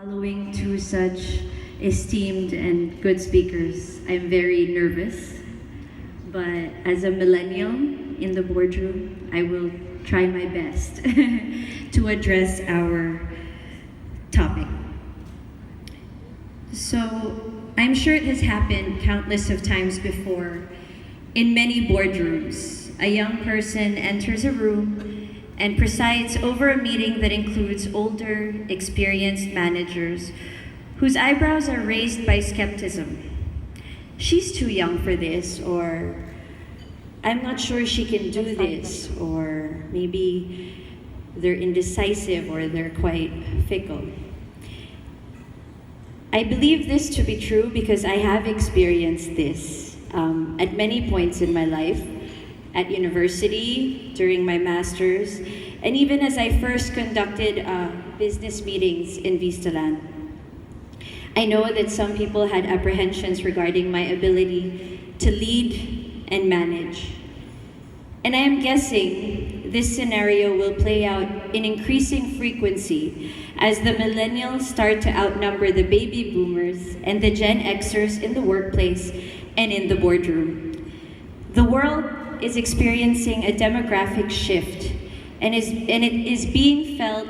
Following two such esteemed and good speakers, I'm very nervous. But as a millennial in the boardroom, I will try my best to address our topic. So, I'm sure it has happened countless of times before in many boardrooms. A young person enters a room and presides over a meeting that includes older, experienced managers whose eyebrows are raised by skepticism. She's too young for this, or I'm not sure she can do this, or maybe they're indecisive or they're quite fickle. I believe this to be true because I have experienced this at many points in my life, at university, during my master's, and even as I first conducted business meetings in Vistaland. I know that some people had apprehensions regarding my ability to lead and manage. And I am guessing this scenario will play out in increasing frequency as the millennials start to outnumber the baby boomers and the Gen Xers in the workplace and in the boardroom. The world is experiencing a demographic shift and it is being felt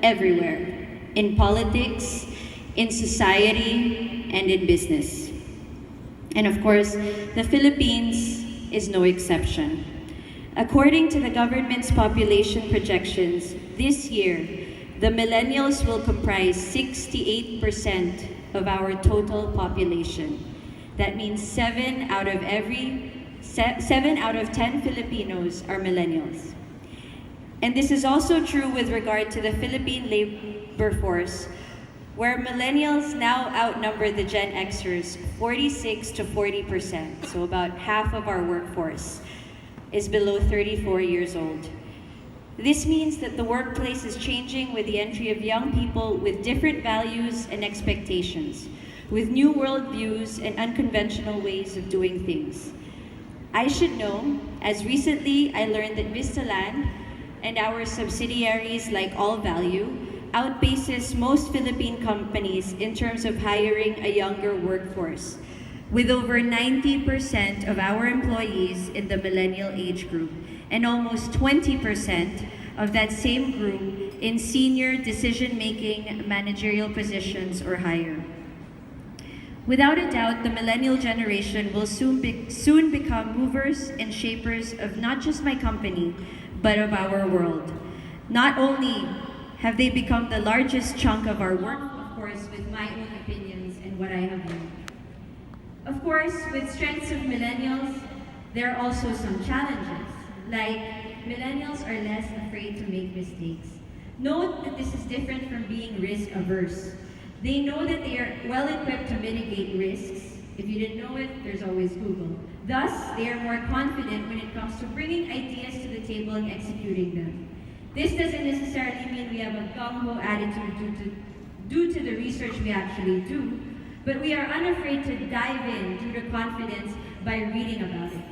everywhere, in politics, in society, and in business. And of course, the Philippines is no exception. According to the government's population projections, this year, the millennials will comprise 68% of our total population. That means 7 out of 10 Filipinos are millennials. And this is also true with regard to the Philippine labor force, where millennials now outnumber the Gen Xers 46 to 40%, so about half of our workforce is below 34 years old. This means that the workplace is changing with the entry of young people with different values and expectations, with new worldviews and unconventional ways of doing things. I should know, as recently I learned that Vistaland and our subsidiaries like All Value outpaces most Philippine companies in terms of hiring a younger workforce, with over 90% of our employees in the millennial age group and almost 20% of that same group in senior decision-making managerial positions or higher. Without a doubt, the millennial generation will soon become movers and shapers of not just my company, but of our world. Not only have they become the largest chunk of our work, of course, with my own opinions and what I have learned. Of course, with strengths of millennials, there are also some challenges, like millennials are less afraid to make mistakes. Note that this is different from being risk-averse. They know that they are well-equipped to mitigate risks. If you didn't know it, there's always Google. Thus, they are more confident when it comes to bringing ideas to the table and executing them. This doesn't necessarily mean we have a gung-ho attitude due to the research we actually do, but we are unafraid to dive in due to confidence by reading about it.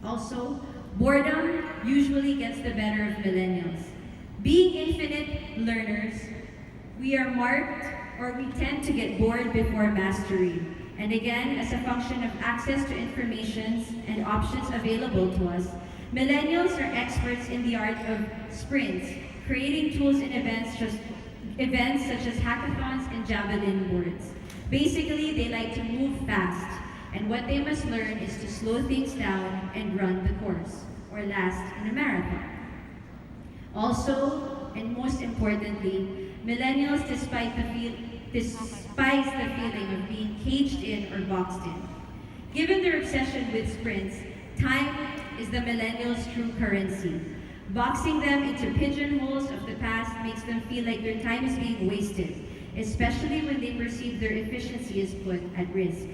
Also, boredom usually gets the better of millennials. Being infinite learners, we are marked, or we tend to get bored before mastery. And again, as a function of access to information and options available to us, millennials are experts in the art of sprints, creating tools and events such as hackathons and javelin boards. Basically, they like to move fast, and what they must learn is to slow things down and run the course, or last in a marathon. Also, and most importantly, millennials despise the feeling of being caged in or boxed in. Given their obsession with sprints, time is the millennials' true currency. Boxing them into pigeonholes of the past makes them feel like their time is being wasted, especially when they perceive their efficiency is put at risk.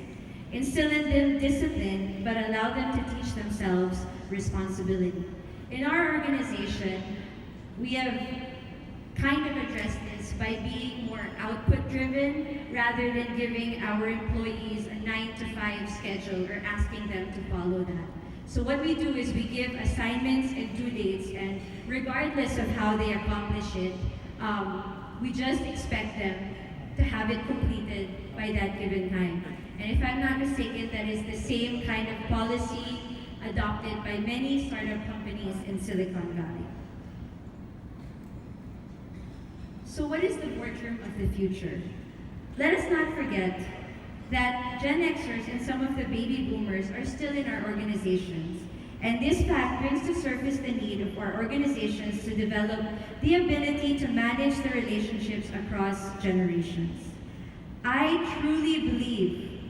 Instill in them discipline, but allow them to teach themselves responsibility. In our organization, we have kind of addressed this by being more output-driven rather than giving our employees a 9-to-5 schedule or asking them to follow that. So what we do is we give assignments and due dates, and regardless of how they accomplish it, we just expect them by that given time. And if I'm not mistaken, that is the same kind of policy adopted by many startup companies in Silicon Valley. So what is the boardroom of the future? Let us not forget that Gen Xers and some of the baby boomers are still in our organizations. And this fact brings to surface the need of our organizations to develop the ability to manage the relationships across generations. I truly believe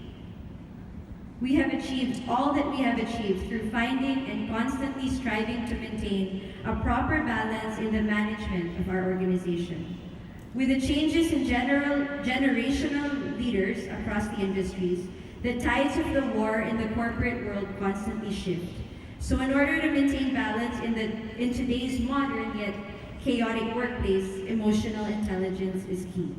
we have achieved all that we have achieved through finding and constantly striving to maintain a proper balance in the management of our organization. With the changes in generational leaders across the industries, the tides of the war in the corporate world constantly shift. So in order to maintain balance in today's modern yet chaotic workplace, emotional intelligence is key.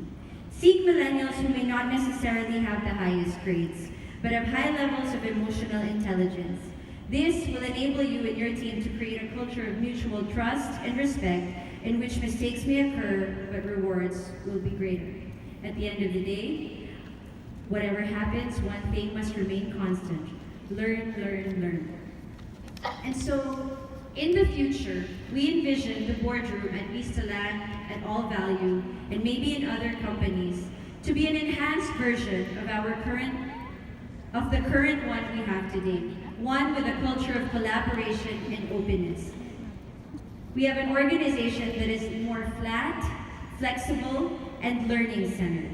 Seek millennials who may not necessarily have the highest grades, but have high levels of emotional intelligence. This will enable you and your team to create a culture of mutual trust and respect in which mistakes may occur, but rewards will be greater. At the end of the day, whatever happens, one thing must remain constant. Learn, learn, learn. And so, in the future, we envision the boardroom at Vistaland, at All Value, and maybe in other companies, to be an enhanced version of the current one we have today. One with a culture of collaboration and openness. We have an organization that is more flat, flexible, and learning-centered.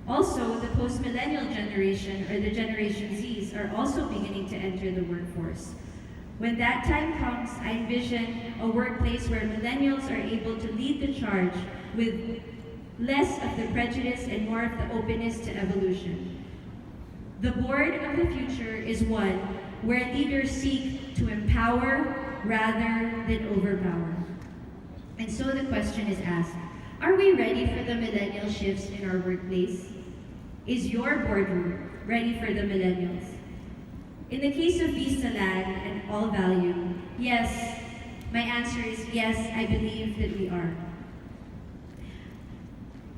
Also, the post-millennial generation, or the Generation Zs, are also beginning to enter the workforce. When that time comes, I envision a workplace where millennials are able to lead the charge with less of the prejudice and more of the openness to evolution. The board of the future is one where leaders seek to empower rather than overpower. And so the question is asked, are we ready for the millennial shifts in our workplace? Is your boardroom ready for the millennials? In the case of Vistaland and All Value, yes, my answer is yes, I believe that we are.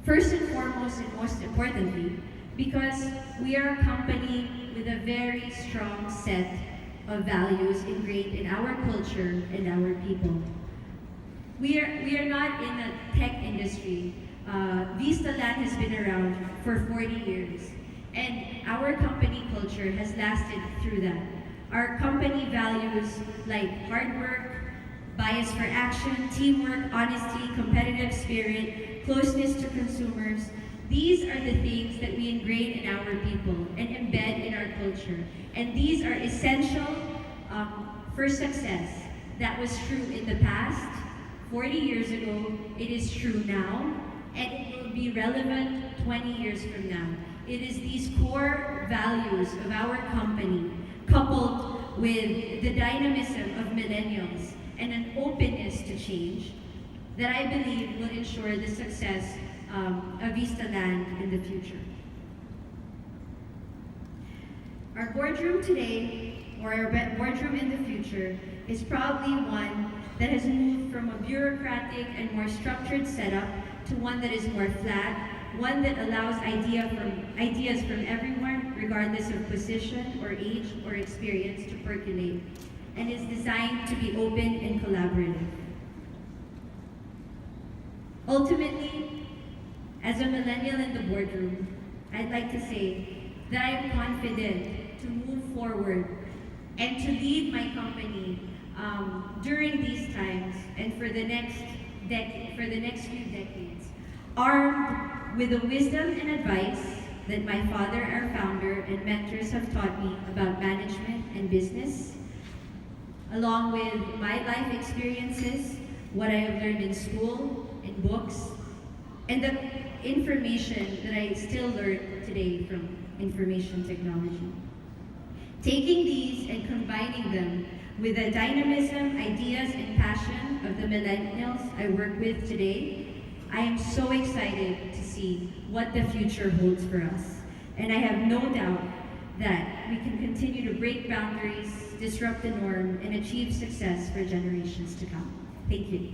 First and foremost, and most importantly, because we are a company with a very strong set of values ingrained in our culture and our people. We are not in a tech industry. Vistaland has been around for 40 years, and our company culture has lasted through that. Our company values like hard work, bias for action, teamwork, honesty, competitive spirit, closeness to consumers. These are the things that we ingrain in our people and embed in our culture. And these are essential for success. That was true in the past, 40 years ago, it is true now, and it will be relevant 20 years from now. It is these core values of our company, coupled with the dynamism of millennials and an openness to change, that I believe will ensure the success of Vistaland in the future. Our boardroom today, or our boardroom in the future, is probably one that has moved from a bureaucratic and more structured setup to one that is more flat, one that allows ideas from everyone, regardless of position or age or experience, to percolate, and is designed to be open and collaborative. Ultimately, as a millennial in the boardroom, I'd like to say that I am confident to move forward and to lead my company during these times and for the next few decades, armed with the wisdom and advice that my father, our founder, and mentors have taught me about management and business, along with my life experiences, what I have learned in school, in books, and the information that I still learn today from information technology. Taking these and combining them with the dynamism, ideas, and passion of the millennials I work with today, I am so excited to see what the future holds for us. And I have no doubt that we can continue to break boundaries, disrupt the norm, and achieve success for generations to come. Thank you.